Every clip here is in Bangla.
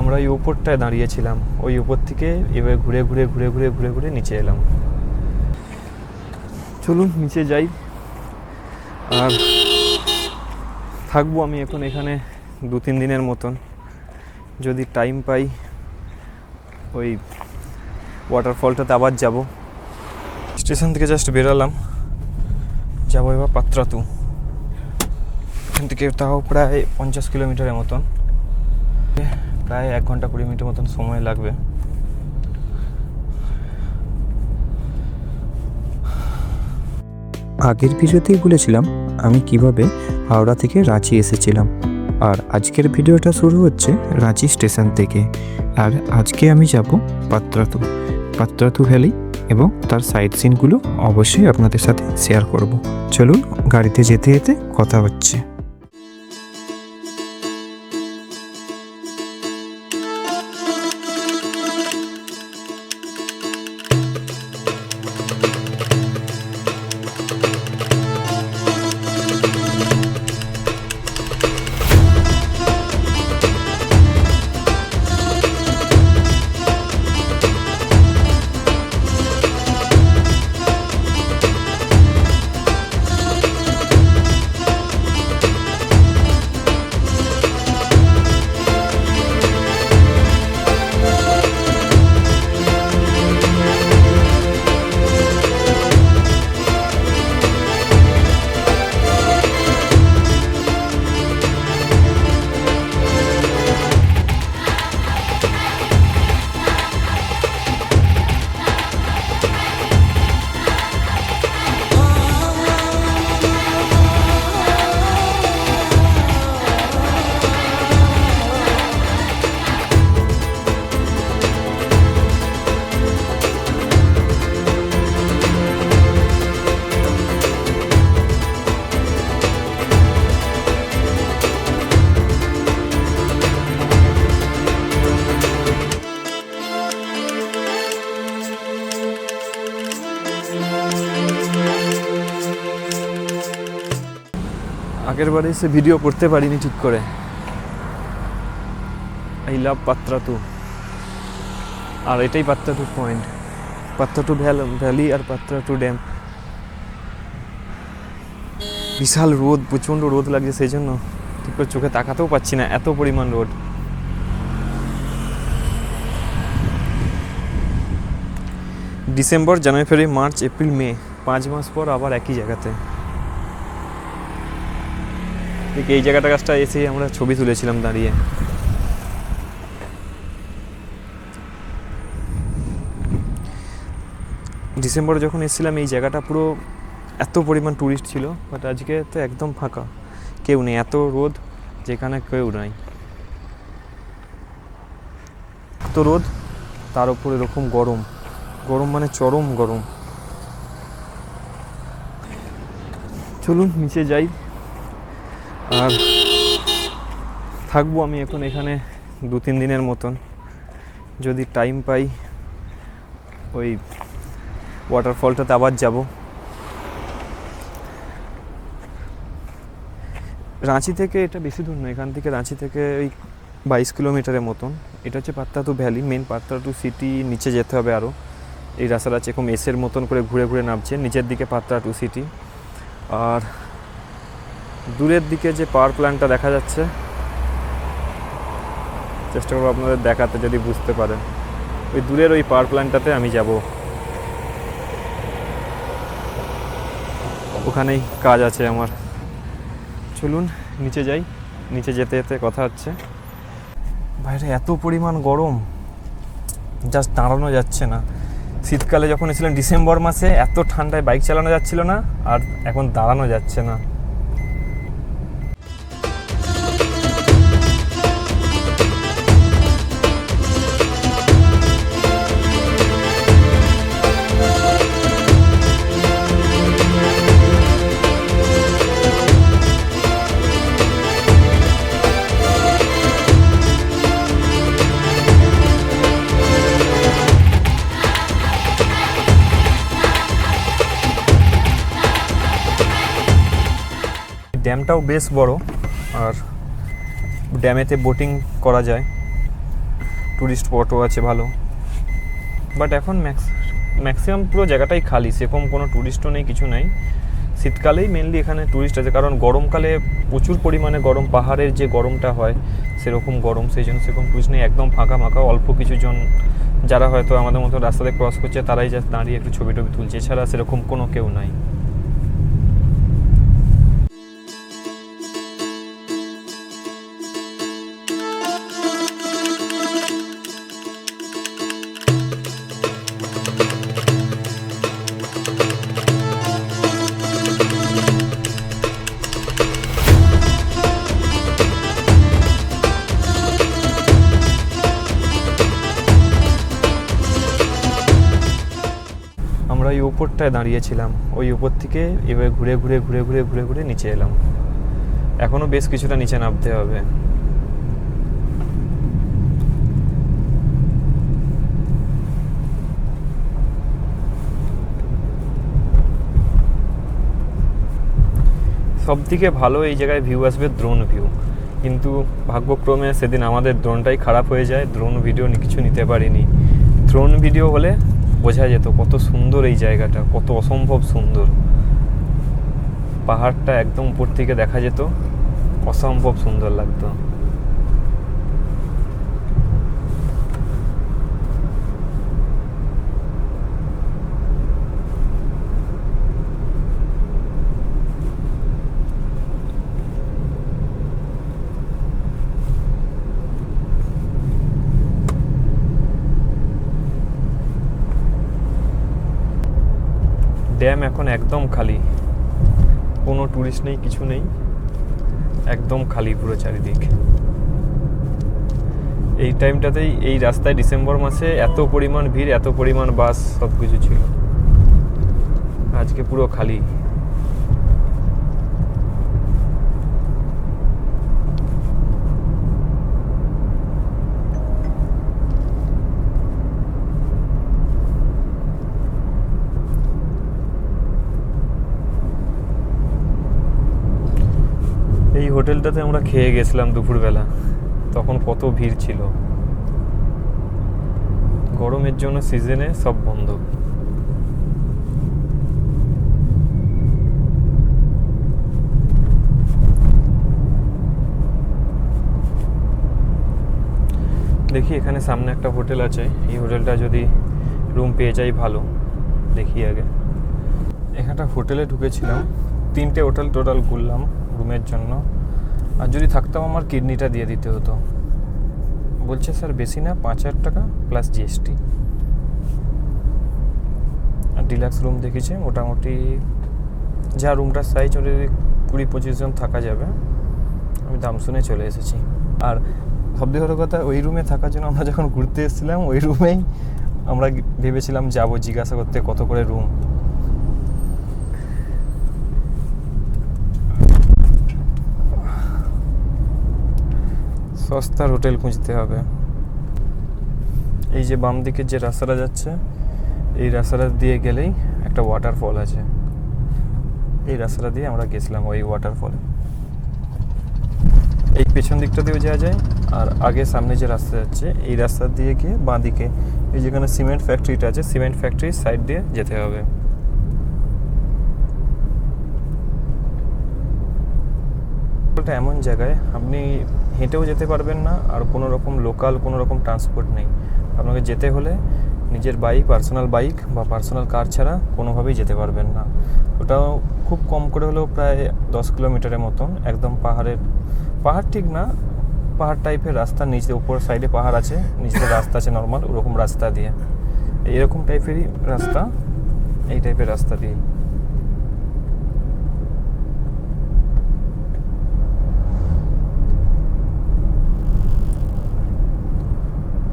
আমরা ওই উপরটায় দাঁড়িয়েছিলাম, ওই উপর থেকে এভাবে ঘুরে ঘুরে ঘুরে ঘুরে ঘুরে ঘুরে নিচে এলাম। চলুন নিচে যাই। আর থাকবো আমি এখন এখানে 2-3 দিনের মতন। যদি টাইম পাই ওই ওয়াটারফলটাতে আবার যাব। স্টেশন থেকে জাস্ট বেরোলাম, যাবো এবার পাত্রাতু। এখান থেকে তাও প্রায় 50 কিলোমিটারের মতন, প্রায় 1 ঘন্টা 20 মিনিটের মতন সময় লাগবে। আগের ভিডিওতেই বলেছিলাম আমি কিভাবে হাওড়া থেকে রাঁচি এসেছিলাম, আর আজকের ভিডিওটা শুরু হচ্ছে রাঁচি স্টেশন থেকে। আর আজকে আমি যাব পাত্রাতু ভ্যালি এবং তার সাইট সিনগুলো অবশ্যই আপনাদের সাথে শেয়ার করব। চলুন গাড়িতে যেতে যেতে কথা হচ্ছে। আগের বারে এসে ভিডিও করতে পারিনি ঠিক করে। I love Patratu. আর এটাই পাত্রাতু পয়েন্ট, পাত্রাতু ভ্যালি আর পাত্রাতু ড্যাম। বিশাল রোদ, প্রচণ্ড রোদ লাগছে, সেই জন্য ঠিক করে চোখে তাকাতেও পাচ্ছি না, এত পরিমাণ রোদ। ডিসেম্বর, জানুয়ারি, ফেব্রুয়ারি, মার্চ, এপ্রিল, মে, 5 মাস পর আবার একই জায়গাতে। ঠিক এই জায়গাটা কাছটা এসেই আমরা ছবি তুলেছিলাম দাঁড়িয়ে। ডিসেম্বরে যখন এসেছিলাম এই জায়গাটা পুরো এত পরিমাণ টুরিস্ট ছিল, বাট আজকে তো একদম ফাঁকা, কেউ নেই। এত রোদ যেখানে কেউ নাই, এত রোদ, তার উপর এরকম গরম, গরম মানে চরম গরম। চলুন নিচে যাই। আর থাকবো আমি এখন এখানে 2-3 দিনের মতন। যদি টাইম পাই ওই ওয়াটারফলটাতে আবার যাব। রাঁচি থেকে এটা বেশি দূর নয়, এখান থেকে রাঁচি থেকে ওই 22 কিলোমিটারের মতন। এটা হচ্ছে Patratu valley, main Patratu city. নিচে যেতে হবে আরও, এই রাস্তাটা আছে এরকম এসের মতন করে ঘুরে ঘুরে নামছে নিচের দিকে পাত্রাতু সিটি। আর দূরের দিকে যে পাওয়ার প্ল্যান্টটা দেখা যাচ্ছে, চেষ্টা করবো আপনাদের দেখাতে যদি বুঝতে পারেন। ওই দূরের ওই পাওয়ার প্ল্যান্টটাতে আমি যাব, ওখানেই কাজ আছে আমার। চলুন নিচে যাই, নিচে যেতে যেতে কথা হচ্ছে। বাইরে এত পরিমাণ গরম, জাস্ট দাঁড়ানো যাচ্ছে না। শীতকালে যখন এসেছিলাম ডিসেম্বর মাসে, এত ঠান্ডায় বাইক চালানো যাচ্ছিল না, আর এখন দাঁড়ানো যাচ্ছে না। ড্যামটাও বেশ বড়, আর ড্যামেতে বোটিং করা যায়। ট্যুরিস্ট স্পটও আছে ভালো, বাট এখন ম্যাক্সিমাম পুরো জায়গাটাই খালি, সেরকম কোনো ট্যুরিস্টও নেই, কিছু নেই। শীতকালেই মেনলি এখানে ট্যুরিস্ট আছে, কারণ গরমকালে প্রচুর পরিমাণে গরম, পাহাড়ের যে গরমটা হয় সেরকম গরম, সেই জন্য সেরকম ট্যুরিস্ট নেই, একদম ফাঁকা ফাঁকা। অল্প কিছু জন যারা হয়তো আমাদের মতো রাস্তাতে ক্রস করছে তারাই যা দাঁড়িয়ে একটু ছবি টবি তুলছে, এছাড়া সেরকম কোনো কেউ নাই। আমরা ওই উপরটায় দাঁড়িয়েছিলাম, ওই উপর থেকে এবার ঘুরে ঘুরে ঘুরে ঘুরে ঘুরে ঘুরে নিচে এলাম। এখনও বেশ কিছুটা নিচে নামতে হবে। সব থেকে ভালো এই জায়গায় ভিউ আসবে ড্রোন ভিউ, কিন্তু ভাগ্যক্রমে সেদিন আমাদের ড্রোনটাই খারাপ হয়ে যায়, ড্রোন ভিডিও কিছু নিতে পারিনি। ড্রোন ভিডিও হলে বোঝা যেত কত সুন্দর এই জায়গাটা, কত অসম্ভব সুন্দর। পাহাড়টা একদম উপর থেকে দেখা যেত, অসম্ভব সুন্দর লাগতো। ড্যাম এখন একদম খালি, কোনো ট্যুরিস্ট নেই, কিছু নেই, একদম খালি পুরো চারিদিক। এই টাইমটাতেই এই রাস্তায় ডিসেম্বর মাসে এত পরিমাণ ভিড়, এত পরিমাণ বাস, সব কিছু ছিল। আজকে পুরো খালি। এই হোটেলটাতে আমরা খেয়ে গেছিলাম দুপুরবেলা, তখন কত ভিড় ছিল। গরমের জন্য সিজনে সব বন্ধ। দেখি এখানে সামনে একটা হোটেল আছে, এই হোটেলটা যদি রুম পেয়ে যাই ভালো। দেখি আগে, এখানটা হোটেলে ঢুকেছিলাম, 3টে হোটেল টোটাল ঘুরলাম রুমের জন্য। আর যদি থাকতাম আমার কিডনিটা দিয়ে দিতে হতো। বলছে স্যার বেশি না, 5,000 টাকা প্লাস জিএসটি। আর ডিলাক্স রুম দেখেছে, মোটামুটি যা রুমটার সাইজ ওটা 20-25 জন থাকা যাবে। আমি দাম শুনে চলে এসেছি। আর সবথেকে বড় কথা, ওই রুমে থাকার জন্য আমরা যখন ঘুরতে এসেছিলাম ওই রুমেই আমরা ভেবেছিলাম যাবো জিজ্ঞাসা করতে কত করে রুম। সস্তার হোটেল খুঁজতে হবে। এই যে বাম দিকে যে রাস্তাটা যাচ্ছে, এই রাস্তাটা দিয়ে গেলেই একটা ওয়াটারফল আছে। এই রাস্তাটা দিয়ে আমরা গেছিলাম ওই ওয়াটারফলে। এই পেছন দিকটা দিয়েও যাওয়া যায়, আর আগে সামনে যে রাস্তা যাচ্ছে এই রাস্তা দিয়ে গিয়ে বাঁ দিকে এই যেখানে সিমেন্ট ফ্যাক্টরিটা আছে, সিমেন্ট ফ্যাক্টরির সাইড দিয়ে যেতে হবে। এটা এমন জায়গায় আপনি হেঁটেও যেতে পারবেন না, আর কোনো রকম লোকাল কোনো রকম ট্রান্সপোর্ট নেই। আপনাকে যেতে হলে নিজের বাইক, পার্সোনাল বাইক বা পার্সোনাল কার ছাড়া কোনোভাবেই যেতে পারবেন না। ওটাও খুব কম করে হলেও প্রায় 10 কিলোমিটারের মতন, একদম পাহাড় ঠিক না, পাহাড় টাইপের রাস্তা, নিচে উপর সাইডে পাহাড় আছে, নিচে রাস্তা আছে নর্মাল, ওরকম রাস্তা দিয়ে, এরকম টাইপেরই রাস্তা, এই টাইপের রাস্তা দিয়ে।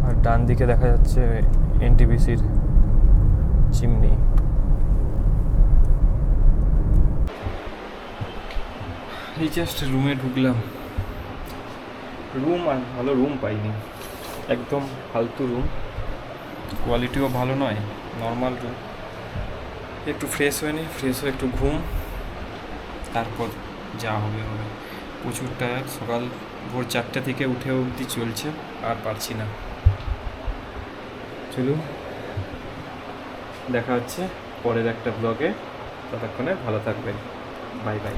আর ডান দিকে দেখা যাচ্ছে এনটিপিসির চিমনি। এই জাস্ট রুমে ঢুকলাম, রুম আর ভালো রুম পাইনি, একদম ফালতু রুম, কোয়ালিটিও ভালো নয়, নর্মাল রুম। একটু ফ্রেশ হয়ে নিই, ফ্রেশ হয়ে একটু ঘুম, তারপর যা হবে হবে। প্রচুর টায়ার্ড, সকাল ভোর 4টে থেকে উঠে অবধি চলছে, আর পারছি না। চলুন, দেখা হচ্ছে পরের একটা ব্লগে। ততক্ষণে ভালো থাকবেন। Bye bye.